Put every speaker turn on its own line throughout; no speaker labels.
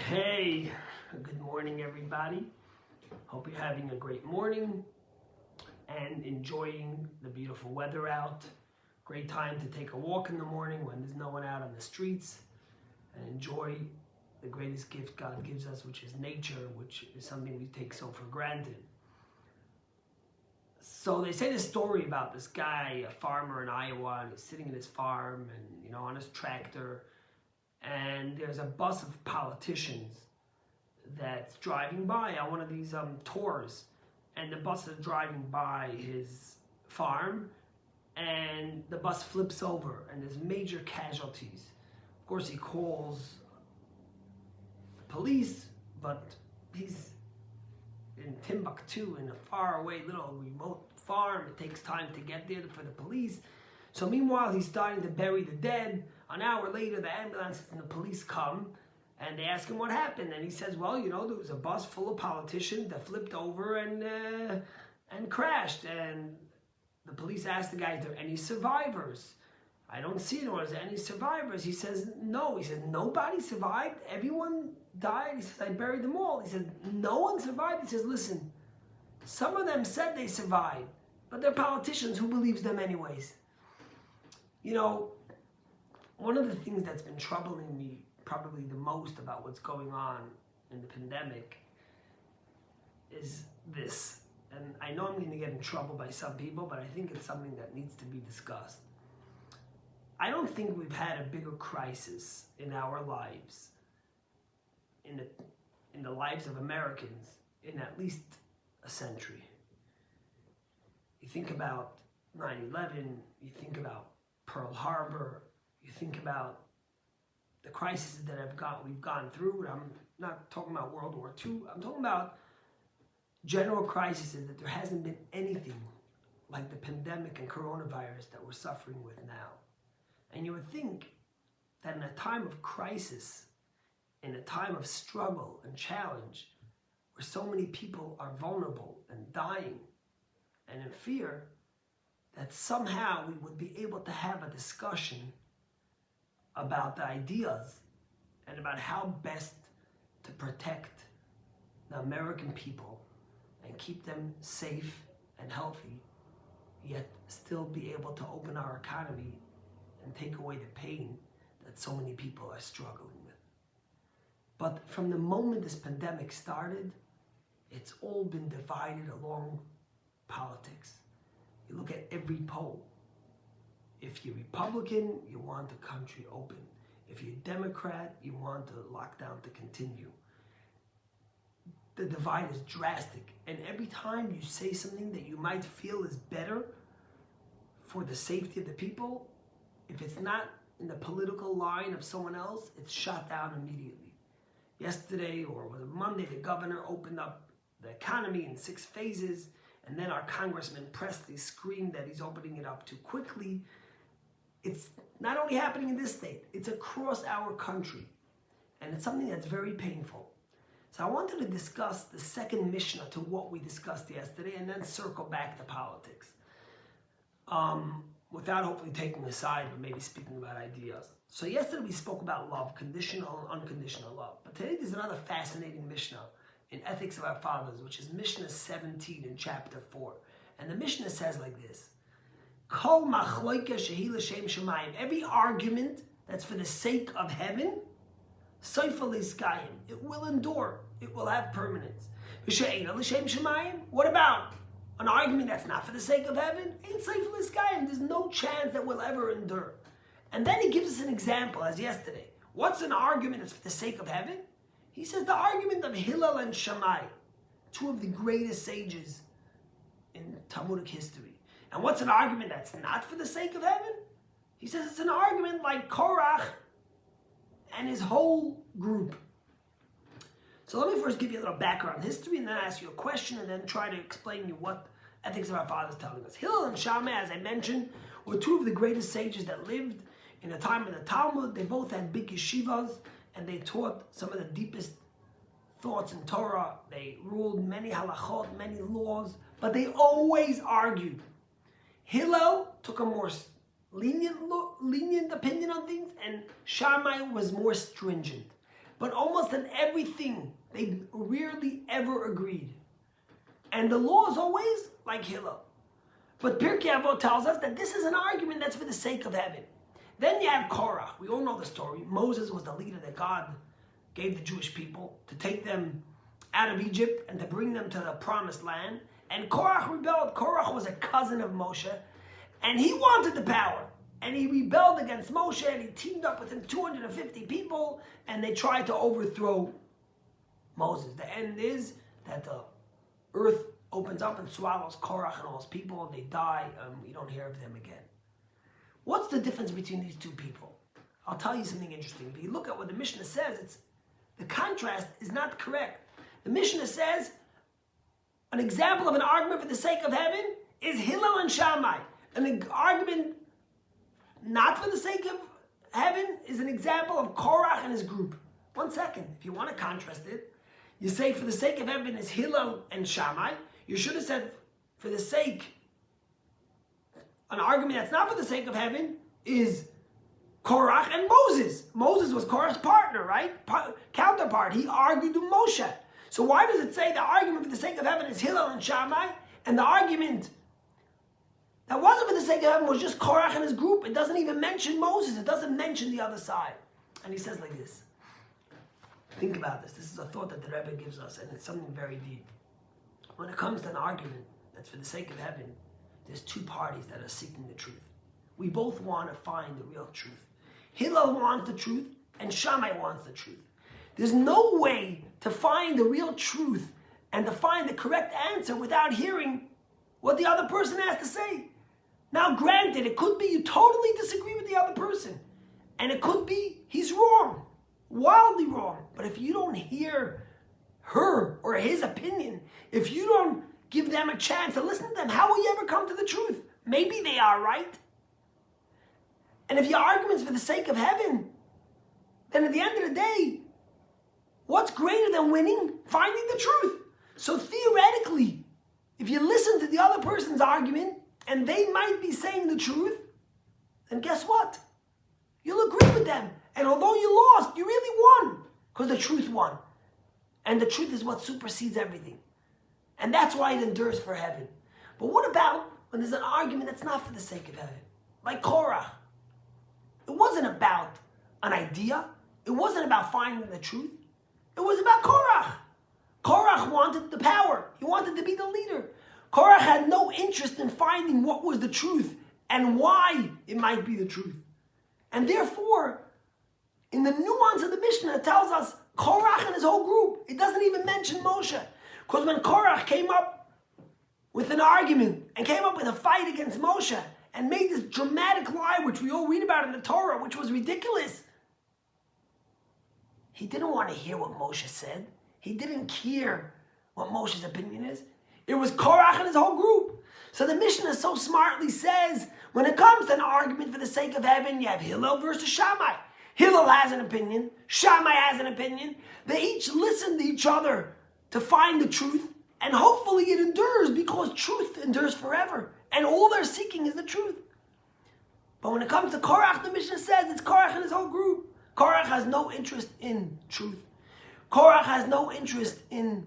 Hey, good morning everybody. Hope you're having a great morning and enjoying the beautiful weather out. Great time to take a walk in the morning when there's no one out on the streets and enjoy the greatest gift God gives us, which is nature, which is something we take so for granted. So they say this story about this guy, a farmer in Iowa, and he's sitting in his farm and on his tractor, and there's a bus of politicians that's driving by on one of these tours, and the bus is driving by his farm, and the bus flips over and there's major casualties. Of course, he calls the police, but he's in Timbuktu, in a faraway little remote farm. It takes time to get there for the police. So meanwhile, he's starting to bury the dead. An hour later, the ambulance and the police come, and they ask him what happened. And he says, well, there was a bus full of politicians that flipped over and crashed. And the police asked the guy, are there any survivors? I don't see it. Or is there any survivors? He says, no. He says, nobody survived? Everyone died? He says, I buried them all. He says, no one survived? He says, listen, some of them said they survived, but they're politicians. Who believes them anyways? One of the things that's been troubling me probably the most about what's going on in the pandemic is this. And I know I'm going to get in trouble by some people, but I think it's something that needs to be discussed. I don't think we've had a bigger crisis in our lives, in the lives of Americans, in at least a century. You think about 9/11, you think about Pearl Harbor, you think about the crises that we've gone through. I'm not talking about World War II. I'm talking about general crises that there hasn't been anything like the pandemic and coronavirus that we're suffering with now. And you would think that in a time of crisis, in a time of struggle and challenge, where so many people are vulnerable and dying and in fear, that somehow we would be able to have a discussion about the ideas and about how best to protect the American people and keep them safe and healthy, yet still be able to open our economy and take away the pain that so many people are struggling with. But from the moment this pandemic started, it's all been divided along politics. You look at every poll. If you're Republican, you want the country open. If you're Democrat, you want the lockdown to continue. The divide is drastic. And every time you say something that you might feel is better for the safety of the people, if it's not in the political line of someone else, it's shot down immediately. Yesterday, or was it Monday, the governor opened up the economy in 6 phases, and then our Congressman Presley screamed that he's opening it up too quickly. It's not only happening in this state, it's across our country. And it's something that's very painful. So I wanted to discuss the second Mishnah to what we discussed yesterday, and then circle back to politics. Without hopefully taking a side, but maybe speaking about ideas. So yesterday we spoke about love, conditional and unconditional love. But today there's another fascinating Mishnah in Ethics of Our Fathers, which is Mishnah 17 in chapter 4. And the Mishnah says like this: Kol machloika shehi l'shem shamayim. Every argument that's for the sake of heaven, soifa liskayim. It will endure. It will have permanence. V'she'ena l'shem shamayim. What about an argument that's not for the sake of heaven? Ain't soifa liskayim. There's no chance that will ever endure. And then he gives us an example, as yesterday. What's an argument that's for the sake of heaven? He says the argument of Hillel and Shammay, 2 of the greatest sages in Talmudic history. And what's an argument that's not for the sake of heaven? He says it's an argument like Korach and his whole group. So let me first give you a little background history, and then ask you a question, and then try to explain to you what Ethics of Our Fathers is telling us. Hillel and Shammai, as I mentioned, were 2 of the greatest sages that lived in the time of the Talmud. They both had big yeshivas, and they taught some of the deepest thoughts in Torah. They ruled many halachot, many laws, but they always argued. Hillel took a more lenient opinion on things, and Shammai was more stringent. but almost in everything, they rarely ever agreed. And the law is always like Hillel. But Pirkei Avot tells us that this is an argument that's for the sake of heaven. Then you have Korach. We all know the story. Moses was the leader that God gave the Jewish people to take them out of Egypt and to bring them to the promised land. And Korach rebelled. Korach was a cousin of Moshe, and he wanted the power. And he rebelled against Moshe, and he teamed up with him 250 people, and they tried to overthrow Moses. The end is that the earth opens up and swallows Korach and all his people, and they die, and we don't hear of them again. What's the difference between these two people? I'll tell you something interesting. If you look at what the Mishnah says, the contrast is not correct. The Mishnah says an example of an argument for the sake of heaven is Hillel and Shammai. An argument not for the sake of heaven is an example of Korach and his group. 1 second. If you want to contrast it, you say for the sake of heaven is Hillel and Shammai. You should have said for the sake, an argument that's not for the sake of heaven is Korach and Moses. Moses was Korach's partner, right? Counterpart. He argued with Moshe. So why does it say the argument for the sake of heaven is Hillel and Shammai, and the argument that wasn't for the sake of heaven was just Korach and his group? It doesn't even mention Moses. It doesn't mention the other side. And he says like this. Think about this. This is a thought that the Rebbe gives us, and it's something very deep. When it comes to an argument that's for the sake of heaven, there's two parties that are seeking the truth. We both want to find the real truth. Hillel wants the truth, and Shammai wants the truth. There's no way to find the real truth and to find the correct answer without hearing what the other person has to say. Now, granted, it could be you totally disagree with the other person, and it could be he's wrong, wildly wrong. But if you don't hear her or his opinion, if you don't give them a chance to listen to them, how will you ever come to the truth? Maybe they are right. And if your argument's for the sake of heaven, then at the end of the day, what's greater than winning? Finding the truth. So theoretically, if you listen to the other person's argument and they might be saying the truth, then guess what? You'll agree with them. And although you lost, you really won because the truth won. And the truth is what supersedes everything. And that's why it endures for heaven. But what about when there's an argument that's not for the sake of heaven? Like Korach. It wasn't about an idea. It wasn't about finding the truth. It was about Korach. Korach wanted the power. He wanted to be the leader. Korach had no interest in finding what was the truth and why it might be the truth. And therefore, in the nuance of the Mishnah, it tells us Korach and his whole group. It doesn't even mention Moshe. Because when Korach came up with an argument and came up with a fight against Moshe and made this dramatic lie, which we all read about in the Torah, which was ridiculous, he didn't want to hear what Moshe said. He didn't care what Moshe's opinion is. It was Korach and his whole group. So the Mishnah so smartly says, when it comes to an argument for the sake of heaven, you have Hillel versus Shammai. Hillel has an opinion. Shammai has an opinion. They each listen to each other to find the truth, and hopefully it endures because truth endures forever, and all they're seeking is the truth. But when it comes to Korach, the Mishnah says it's Korach and his whole group. Korach has no interest in truth. Korach has no interest in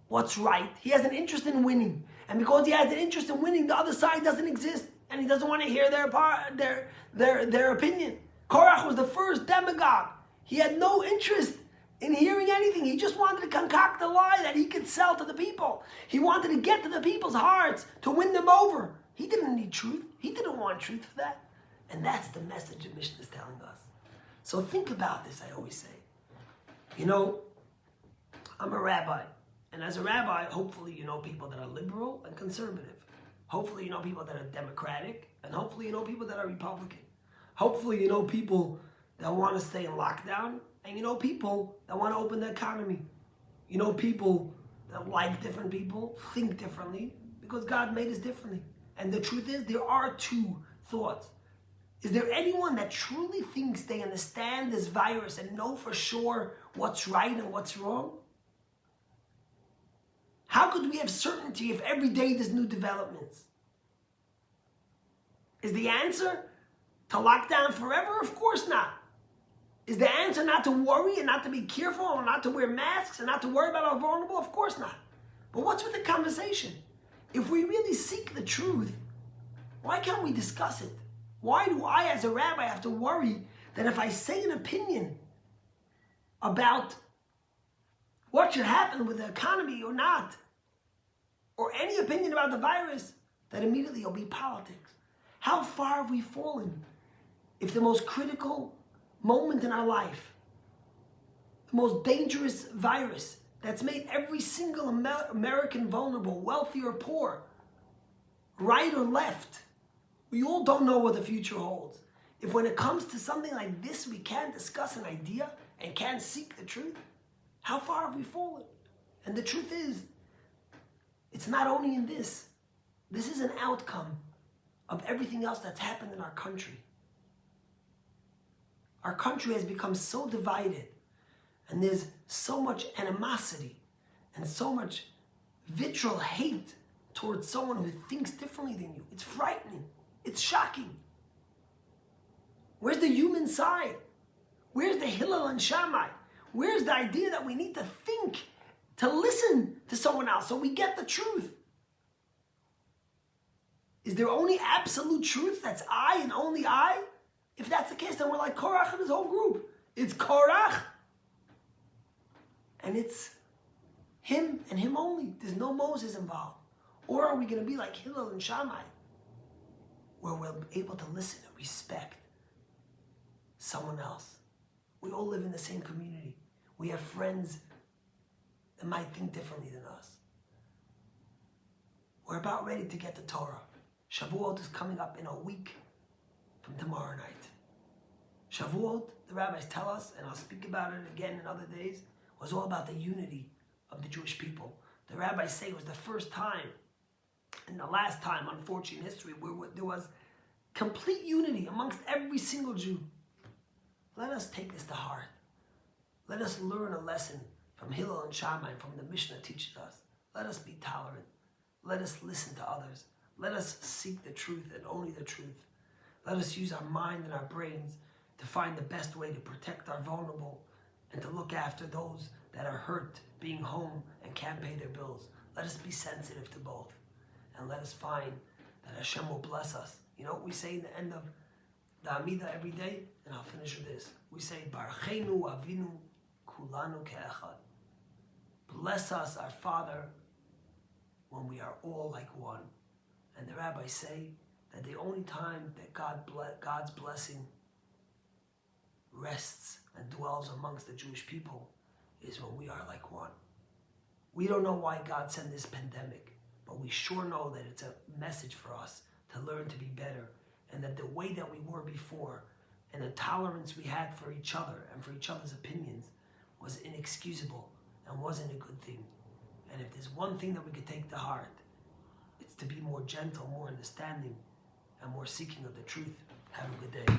what's right. He has an interest in winning, and because he has an interest in winning, the other side doesn't exist, and he doesn't want to hear their opinion. Korach was the first demagogue. He had no interest in hearing anything. He just wanted to concoct a lie that he could sell to the people. He wanted to get to the people's hearts, to win them over. He didn't need truth. He didn't want truth for that. And that's the message that Mishnah is telling us. So think about this, I always say. You know, I'm a rabbi. And as a rabbi, hopefully you know people that are liberal and conservative. Hopefully you know people that are democratic. And hopefully you know people that are Republican. Hopefully you know people that want to stay in lockdown. And you know people that want to open the economy. You know people that like different people, think differently, because God made us differently. And the truth is, there are two thoughts. Is there anyone that truly thinks they understand this virus and know for sure what's right and what's wrong? How could we have certainty if every day there's new developments? Is the answer to lock down forever? Of course not. Is the answer not to worry and not to be careful and not to wear masks and not to worry about our vulnerable? Of course not. But what's with the conversation? If we really seek the truth, why can't we discuss it? Why do I, as a rabbi, have to worry that if I say an opinion about what should happen with the economy or not, or any opinion about the virus, that immediately it'll be politics? How far have we fallen if the most critical moment in our life, the most dangerous virus that's made every single American vulnerable, wealthy or poor, right or left, we all don't know what the future holds. If when it comes to something like this, we can't discuss an idea and can't seek the truth, how far have we fallen? And the truth is, it's not only in this. This is an outcome of everything else that's happened in our country. Our country has become so divided, and there's so much animosity and so much vitriol hate towards someone who thinks differently than you. It's frightening. It's shocking. Where's the human side? Where's the Hillel-Shammay? Where's the idea that we need to think, to listen to someone else so we get the truth? Is there only absolute truth? That's I and only I? If that's the case, then we're like Korach and his whole group. It's Korach, and it's him and him only. There's no Moses involved. Or are we going to be like Hillel and Shammai, where we're able to listen and respect someone else? We all live in the same community. We have friends that might think differently than us. We're about ready to get the Torah. Shavuot is coming up in a week from tomorrow night. Shavuot, the rabbis tell us, and I'll speak about it again in other days, was all about the unity of the Jewish people. The rabbis say it was the first time and the last time, unfortunately, in history, where there was complete unity amongst every single Jew. Let us take this to heart. Let us learn a lesson from Hillel and Shammai, from the Mishnah teaches us. Let us be tolerant. Let us listen to others. Let us seek the truth and only the truth. Let us use our mind and our brains to find the best way to protect our vulnerable and to look after those that are hurt, being home and can't pay their bills. Let us be sensitive to both. And let us find that Hashem will bless us. You know what we say in the end of the Amidah every day? And I'll finish with this. We say, Barchenu Avinu Kulanu Ke'echad. Bless us, our Father, when we are all like one. And the rabbis say that the only time that God's blessing rests and dwells amongst the Jewish people is when we are like one. We don't know why God sent this pandemic, but we sure know that it's a message for us to learn to be better, and that the way that we were before and the tolerance we had for each other and for each other's opinions was inexcusable and wasn't a good thing. And if there's one thing that we could take to heart, it's to be more gentle, more understanding, and more seeking of the truth. Have a good day.